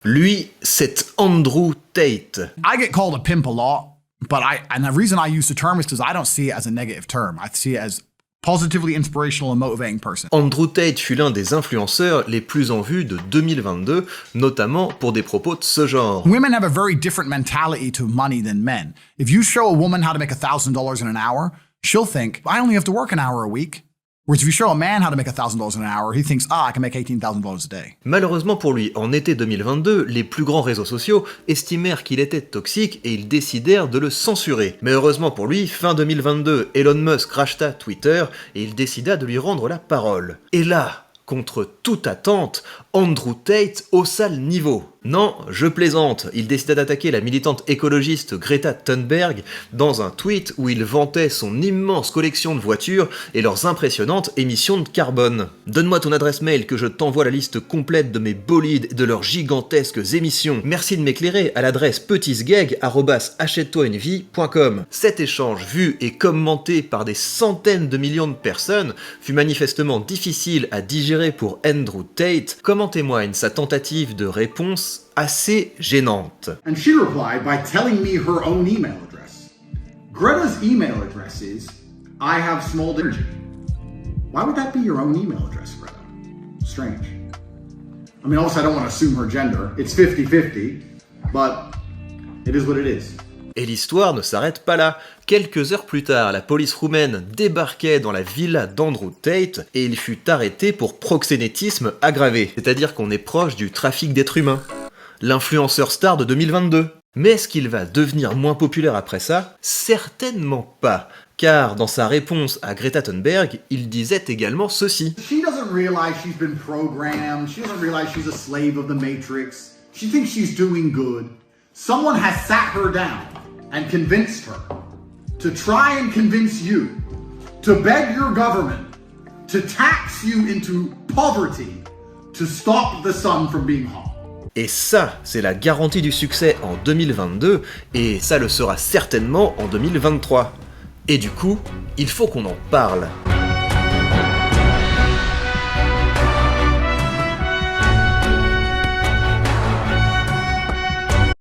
Lui, c'est Andrew Tate. I get called a pimp a lot, and the reason I use the term is because I don't see it as a negative term. I see it as positively inspirational and motivating person. Andrew Tate fut l'un des influenceurs les plus en vue de 2022, notamment pour des propos de ce genre. Women have a very different mentality to money than men. If you show a woman how to make $1,000 in an hour, she'll think, I only have to work an hour a week. Whereas if you show a man how to make $1,000 in an hour, he thinks, I can make $18,000 a day. Malheureusement pour lui, en été 2022, les plus grands réseaux sociaux estimèrent qu'il était toxique et ils décidèrent de le censurer. Mais heureusement pour lui, fin 2022, Elon Musk racheta Twitter et il décida de lui rendre la parole. Et là, contre toute attente, Andrew Tate haussa le niveau. Non, je plaisante, il décida d'attaquer la militante écologiste Greta Thunberg dans un tweet où il vantait son immense collection de voitures et leurs impressionnantes émissions de carbone. Donne-moi ton adresse mail que je t'envoie la liste complète de mes bolides et de leurs gigantesques émissions. Merci de m'éclairer à l'adresse petitsgeg@achète-toi-une-vie.com. Cet échange vu et commenté par des centaines de millions de personnes fut manifestement difficile à digérer pour Andrew Tate, comme en témoigne sa tentative de réponse assez gênante. And she replied by telling me her own email address. Greta's email address is, I have small energy. Why would that be your own email address, Greta? Strange. I mean, obviously I don't want to assume her gender. It's 50-50, but it is what it is. Et l'histoire ne s'arrête pas là. Quelques heures plus tard, la police roumaine débarquait dans la villa d'Andrew Tate et il fut arrêté pour proxénétisme aggravé, c'est-à-dire qu'on est proche du trafic d'êtres humains. L'influenceur star de 2022. Mais est-ce qu'il va devenir moins populaire après ça ? Certainement pas, car dans sa réponse à Greta Thunberg, il disait également ceci. She doesn't realize she's been programmed, she doesn't realize she's a slave of the Matrix, she thinks she's doing good. Someone has sat her down and convinced her to try and convince you, to beg your government, to tax you into poverty, to stop the sun from being hot. Et ça, c'est la garantie du succès en 2022, et ça le sera certainement en 2023. Et du coup, il faut qu'on en parle.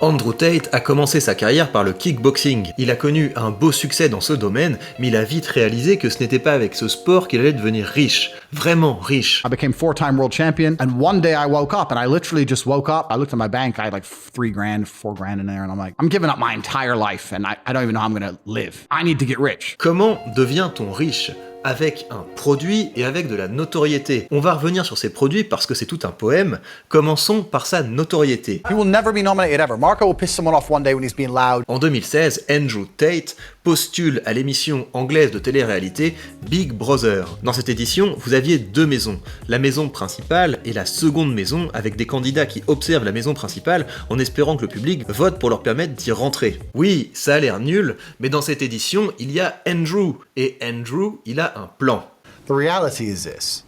Andrew Tate a commencé sa carrière par le kickboxing. Il a connu un beau succès dans ce domaine, mais il a vite réalisé que ce n'était pas avec ce sport qu'il allait devenir riche. Vraiment riche. I became 4-time world champion, and one day I woke up, and I literally just woke up. I looked at my bank, I had like $3,000, $4,000 in there, and I'm like, I'm giving up my entire life, and I don't even know how I'm gonna live. I need to get rich. Comment devient-on riche ? Avec un produit et avec de la notoriété. On va revenir sur ces produits parce que c'est tout un poème. Commençons par sa notoriété. He will never be nominated ever. Marco will piss someone off one day when he's being loud. En 2016, Andrew Tate postule à l'émission anglaise de télé-réalité Big Brother. Dans cette édition, vous aviez deux maisons. La maison principale et la seconde maison, avec des candidats qui observent la maison principale en espérant que le public vote pour leur permettre d'y rentrer. Oui, ça a l'air nul, mais dans cette édition, il y a Andrew. Et Andrew, il a un plan. The reality is this.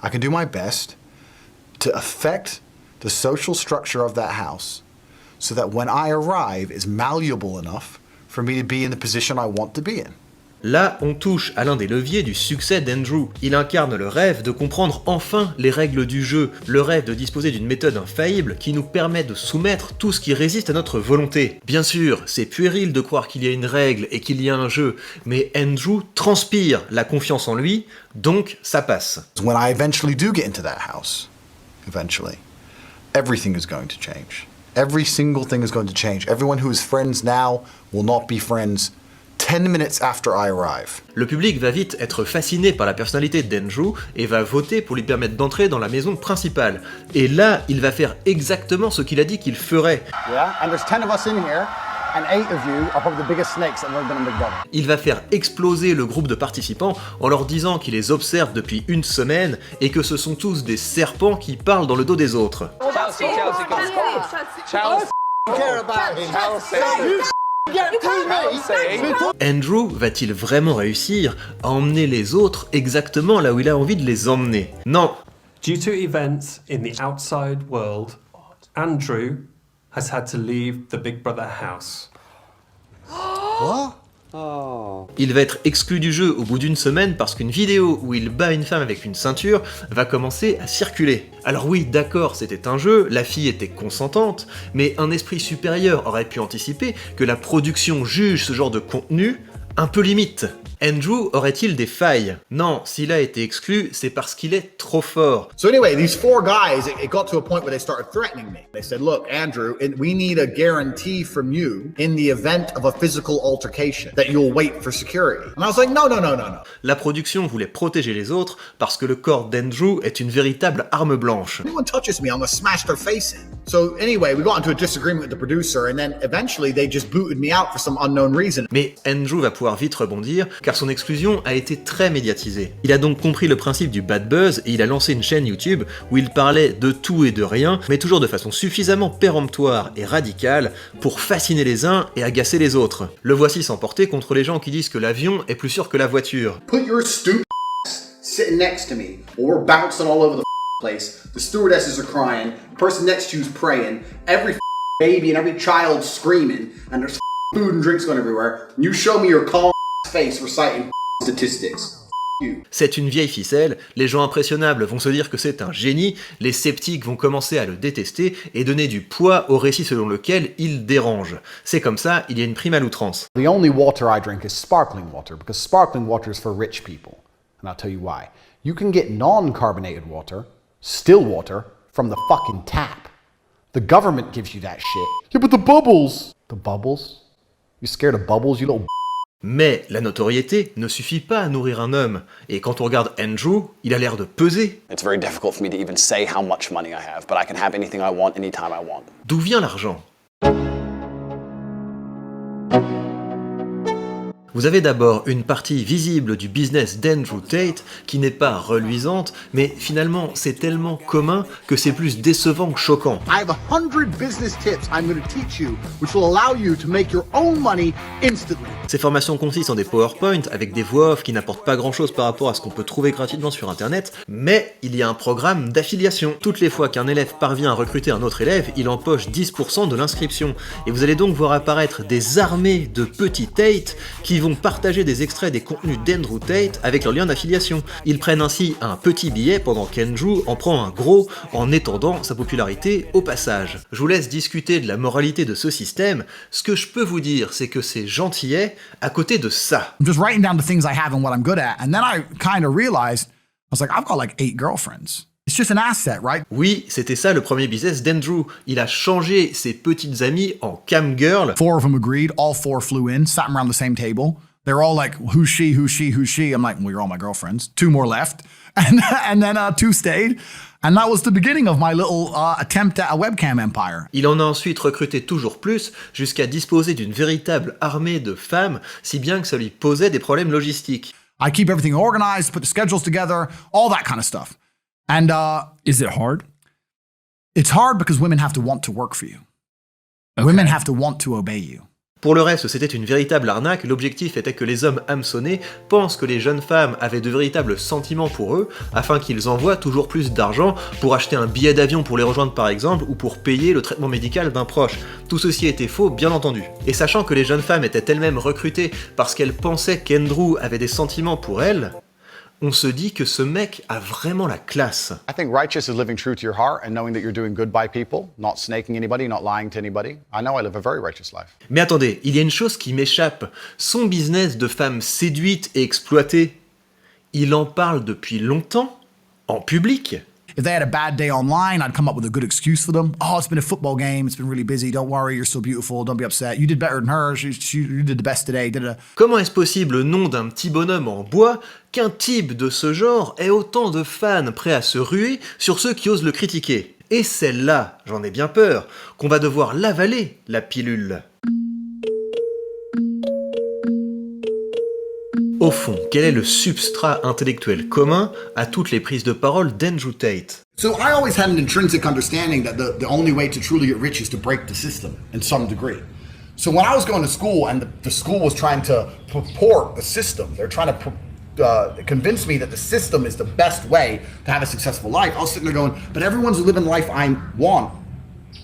I can do my best to affect the social structure of that house so that when I arrive it's malleable enough for me to be in the position I want to be in. Là, on touche à l'un des leviers du succès d'Andrew. Il incarne le rêve de comprendre enfin les règles du jeu, le rêve de disposer d'une méthode infaillible qui nous permet de soumettre tout ce qui résiste à notre volonté. Bien sûr, c'est puéril de croire qu'il y a une règle et qu'il y a un jeu, mais Andrew transpire la confiance en lui, donc ça passe. When I eventually do get into that house, everything is going to change. Every single thing is going to change. Everyone who is friends now will not be friends 10 minutes after I arrive. Le public va vite être fasciné par la personnalité d'Andrew et va voter pour lui permettre d'entrer dans la maison principale. Et là, il va faire exactement ce qu'il a dit qu'il ferait. Yeah, and there's 10 of us in here, and 8 of you are probably the biggest snakes that have ever been on Big Brother. Il va faire exploser le groupe de participants en leur disant qu'il les observe depuis une semaine et que ce sont tous des serpents qui parlent dans le dos des autres. Andrew va-t-il vraiment réussir à emmener les autres exactement là où il a envie de les emmener ? Non. Due to events in the outside world, Andrew has had to leave the Big Brother house. What? Il va être exclu du jeu au bout d'une semaine parce qu'une vidéo où il bat une femme avec une ceinture va commencer à circuler. Alors oui, d'accord, c'était un jeu, la fille était consentante, mais un esprit supérieur aurait pu anticiper que la production juge ce genre de contenu un peu limite. Andrew aurait-il des failles? Non, s'il a été exclu, c'est parce qu'il est trop fort. So anyway, these four guys, it got to a point where they started threatening me. They said, look, Andrew, we need a guarantee from you in the event of a physical altercation that you'll wait for security. And I was like, no. La production voulait protéger les autres parce que le corps d'Andrew est une véritable arme blanche. If anyone touches me, I'm gonna smash their face in. So anyway, we got into a disagreement with the producer and then eventually they just booted me out for some unknown reason. Mais Andrew va pouvoir vite rebondir car son exclusion a été très médiatisée. Il a donc compris le principe du bad buzz et il a lancé une chaîne YouTube où il parlait de tout et de rien, mais toujours de façon suffisamment péremptoire et radicale pour fasciner les uns et agacer les autres. Le voici s'emporter contre les gens qui disent que l'avion est plus sûr que la voiture. Put your stupid ass sitting next to me while we're bouncing all over the place. The stewardesses are crying, the person next to you's praying, every baby and every child screaming, and there's food and drinks going everywhere. And you show me your calm face reciting statistics. C'est une vieille ficelle, les gens impressionnables vont se dire que c'est un génie, les sceptiques vont commencer à le détester et donner du poids au récit selon lequel il dérange. C'est comme ça, il y a une prime à l'outrance. The only water I drink is sparkling water because sparkling water is for rich people. And I'll tell you why. You can get non-carbonated water, still water, from the fucking tap. The government gives you that shit. Yeah, but the bubbles. The bubbles? You scared of bubbles, you little. Mais la notoriété ne suffit pas à nourrir un homme, et quand on regarde Andrew, il a l'air de peser. It's very difficult for me to even say how much money I have, but I can have anything I want anytime I want. D'où vient l'argent ? Vous avez d'abord une partie visible du business d'Andrew Tate qui n'est pas reluisante, mais finalement c'est tellement commun que c'est plus décevant que choquant. I have 100 business tips I'm going to teach you, which will allow you to make your own money instantly. Ces formations consistent en des PowerPoint avec des voix off qui n'apportent pas grand chose par rapport à ce qu'on peut trouver gratuitement sur internet, mais il y a un programme d'affiliation. Toutes les fois qu'un élève parvient à recruter un autre élève, il empoche 10% de l'inscription. Et vous allez donc voir apparaître des armées de petits Tate qui vont partager des extraits des contenus d'Andrew Tate avec leur lien d'affiliation. Ils prennent ainsi un petit billet pendant qu'Andrew en prend un gros en étendant sa popularité au passage. Je vous laisse discuter de la moralité de ce système. Ce que je peux vous dire, c'est que c'est gentillet à côté de ça. I'm just writing down the things I have and what I'm good at. And then I kind of realized, I was like, I've got like 8 girlfriends. It's just an asset, right? Oui, c'était ça le premier business d'Andrew. Il a changé ses petites amies en cam girl. 4 of them agreed. All 4 flew in, sat around the same table. They're all like, who's she, who's she, who's she? I'm like, well, you're all my girlfriends. 2 more left. And then 2 stayed. And that was the beginning of my little attempt at a webcam empire. Il en a ensuite recruté toujours plus, jusqu'à disposer d'une véritable armée de femmes, si bien que ça lui posait des problèmes logistiques. I keep everything organized, put the schedules together, all that kind of stuff. And Is it hard? it's hard because women have to want to work for you. Women have to want to obey you. Pour le reste, c'était une véritable arnaque, l'objectif était que les hommes hameçonnés pensent que les jeunes femmes avaient de véritables sentiments pour eux, afin qu'ils envoient toujours plus d'argent pour acheter un billet d'avion pour les rejoindre par exemple, ou pour payer le traitement médical d'un proche. Tout ceci était faux, bien entendu. Et sachant que les jeunes femmes étaient elles-mêmes recrutées parce qu'elles pensaient qu'Andrew avait des sentiments pour elles, on se dit que ce mec a vraiment la classe. I think righteous is living true to your heart and knowing that you're doing good by people, not snaking anybody, not lying to anybody. I know I live a very righteous life. Mais attendez, il y a une chose qui m'échappe. Son business de femmes séduites et exploitées, il en parle depuis longtemps, en public. If they had a bad day online, I'd come up with a good excuse for them. Oh, it's been a football game. It's been really busy. Don't worry. You're so beautiful. Don't be upset. You did better than her. You did the best today. Comment est-ce possible, au nom d'un petit bonhomme en bois, qu'un type de ce genre ait autant de fans prêts à se ruer sur ceux qui osent le critiquer? Et celle-là, j'en ai bien peur, qu'on va devoir l'avaler, la pilule. Au fond, quel est le substrat intellectuel commun à toutes les prises de parole d'Andrew Tate? So I always had an intrinsic understanding that the only way to truly get rich is to break the system in some degree. So when I was going to school and the school was trying to purport the system, they're trying to convince me that the system is the best way to have a successful life, I was sitting there going, but everyone's living the life I want.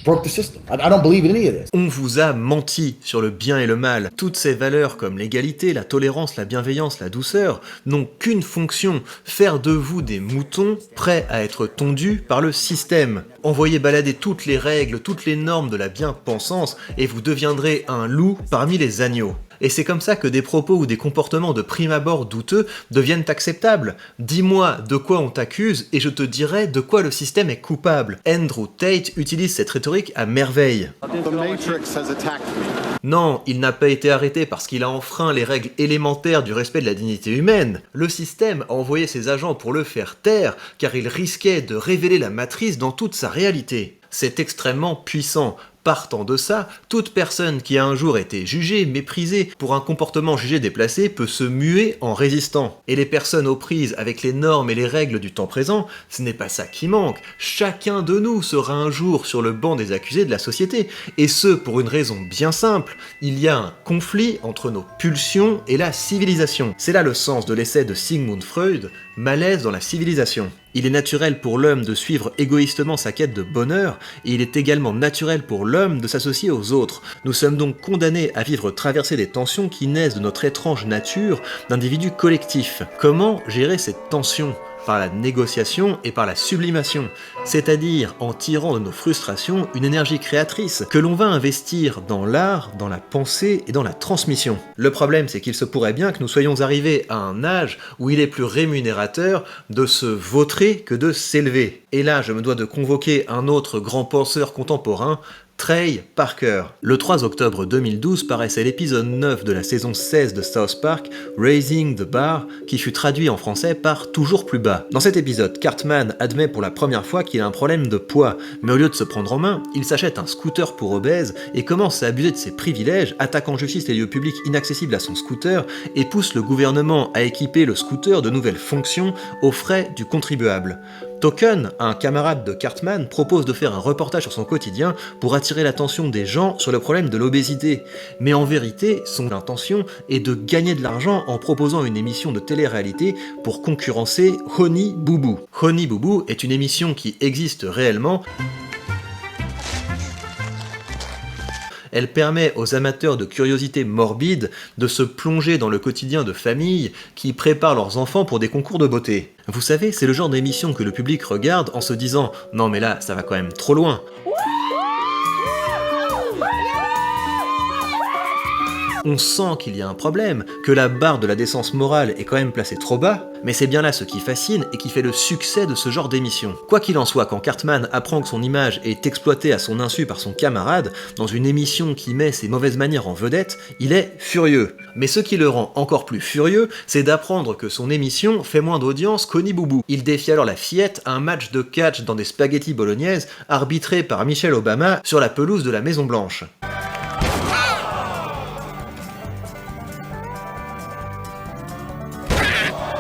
broke the system. I don't believe in any of this. On vous a menti sur le bien et le mal. Toutes ces valeurs comme l'égalité, la tolérance, la bienveillance, la douceur n'ont qu'une fonction, faire de vous des moutons prêts à être tondus par le système. Envoyez balader toutes les règles, toutes les normes de la bien-pensance et vous deviendrez un loup parmi les agneaux. Et c'est comme ça que des propos ou des comportements de prime abord douteux deviennent acceptables. Dis-moi de quoi on t'accuse et je te dirai de quoi le système est coupable. Andrew Tate utilise cette rhétorique à merveille. The Matrix has attacked me. Non, il n'a pas été arrêté parce qu'il a enfreint les règles élémentaires du respect de la dignité humaine. Le système a envoyé ses agents pour le faire taire car il risquait de révéler la matrice dans toute sa réalité. C'est extrêmement puissant. Partant de ça, toute personne qui a un jour été jugée, méprisée pour un comportement jugé déplacé peut se muer en résistant. Et les personnes aux prises avec les normes et les règles du temps présent, ce n'est pas ça qui manque. Chacun de nous sera un jour sur le banc des accusés de la société. Et ce, pour une raison bien simple. Il y a un conflit entre nos pulsions et la civilisation. C'est là le sens de l'essai de Sigmund Freud, Malaise dans la civilisation. Il est naturel pour l'homme de suivre égoïstement sa quête de bonheur, et il est également naturel pour l'homme de s'associer aux autres. Nous sommes donc condamnés à vivre traverser des tensions qui naissent de notre étrange nature d'individus collectifs. Comment gérer cette tension ? Par la négociation et par la sublimation, c'est-à-dire en tirant de nos frustrations une énergie créatrice que l'on va investir dans l'art, dans la pensée et dans la transmission. Le problème, c'est qu'il se pourrait bien que nous soyons arrivés à un âge où il est plus rémunérateur de se vautrer que de s'élever. Et là, je me dois de convoquer un autre grand penseur contemporain, Trey Parker. Le 3 octobre 2012 paraissait l'épisode 9 de la saison 16 de South Park, Raising the Bar, qui fut traduit en français par Toujours plus bas. Dans cet épisode, Cartman admet pour la première fois qu'il a un problème de poids, mais au lieu de se prendre en main, il s'achète un scooter pour obèses et commence à abuser de ses privilèges, attaque en justice les lieux publics inaccessibles à son scooter et pousse le gouvernement à équiper le scooter de nouvelles fonctions aux frais du contribuable. Token, un camarade de Cartman, propose de faire un reportage sur son quotidien pour attirer l'attention des gens sur le problème de l'obésité. Mais en vérité, son intention est de gagner de l'argent en proposant une émission de télé-réalité pour concurrencer Honey Boo Boo. Honey Boo Boo est une émission qui existe réellement. Elle permet aux amateurs de curiosité morbide de se plonger dans le quotidien de familles qui préparent leurs enfants pour des concours de beauté. Vous savez, c'est le genre d'émission que le public regarde en se disant « Non mais là, ça va quand même trop loin ». On sent qu'il y a un problème, que la barre de la décence morale est quand même placée trop bas, mais c'est bien là ce qui fascine et qui fait le succès de ce genre d'émission. Quoi qu'il en soit, quand Cartman apprend que son image est exploitée à son insu par son camarade, dans une émission qui met ses mauvaises manières en vedette, il est furieux. Mais ce qui le rend encore plus furieux, c'est d'apprendre que son émission fait moins d'audience qu'Honey Boo Boo. Il défie alors la fillette à un match de catch dans des spaghettis bolognaises, arbitré par Michelle Obama sur la pelouse de la Maison Blanche.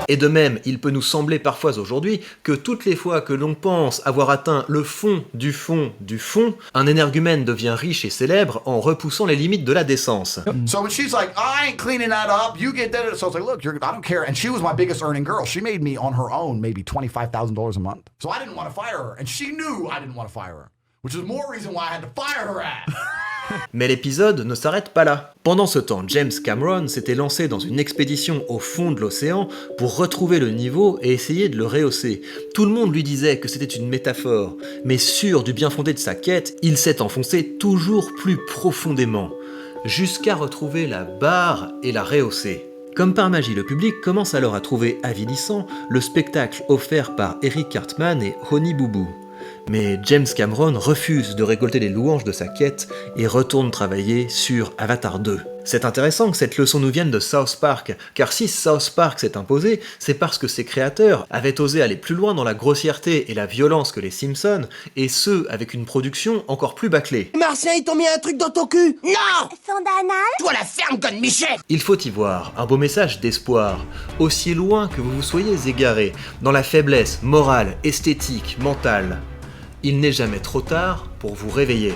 Et de même, il peut nous sembler parfois aujourd'hui que toutes les fois que l'on pense avoir atteint le fond du fond du fond, un énergumène devient riche et célèbre en repoussant les limites de la décence. So when she's like, I ain't cleaning that up, you get that. So I was like, look, I don't care. And she was my biggest earning girl. She made me on her own maybe $25,000 a month. So I didn't want to fire her. And she knew I didn't want to fire her, which is more reason why I had to fire her ass. Mais l'épisode ne s'arrête pas là. Pendant ce temps, James Cameron s'était lancé dans une expédition au fond de l'océan pour retrouver le niveau et essayer de le rehausser. Tout le monde lui disait que c'était une métaphore, mais sûr du bien fondé de sa quête, il s'est enfoncé toujours plus profondément, jusqu'à retrouver la barre et la rehausser. Comme par magie, le public commence alors à trouver avilissant le spectacle offert par Eric Cartman et Honey Boo Boo. Mais James Cameron refuse de récolter les louanges de sa quête et retourne travailler sur Avatar 2. C'est intéressant que cette leçon nous vienne de South Park, car si South Park s'est imposé, c'est parce que ses créateurs avaient osé aller plus loin dans la grossièreté et la violence que les Simpsons, et ce, avec une production encore plus bâclée. Martien, ils t'ont mis un truc dans ton cul? Non! Sonde anale? Toi la ferme, conne Michel! Il faut y voir un beau message d'espoir, aussi loin que vous vous soyez égaré, dans la faiblesse morale, esthétique, mentale. Il n'est jamais trop tard pour vous réveiller.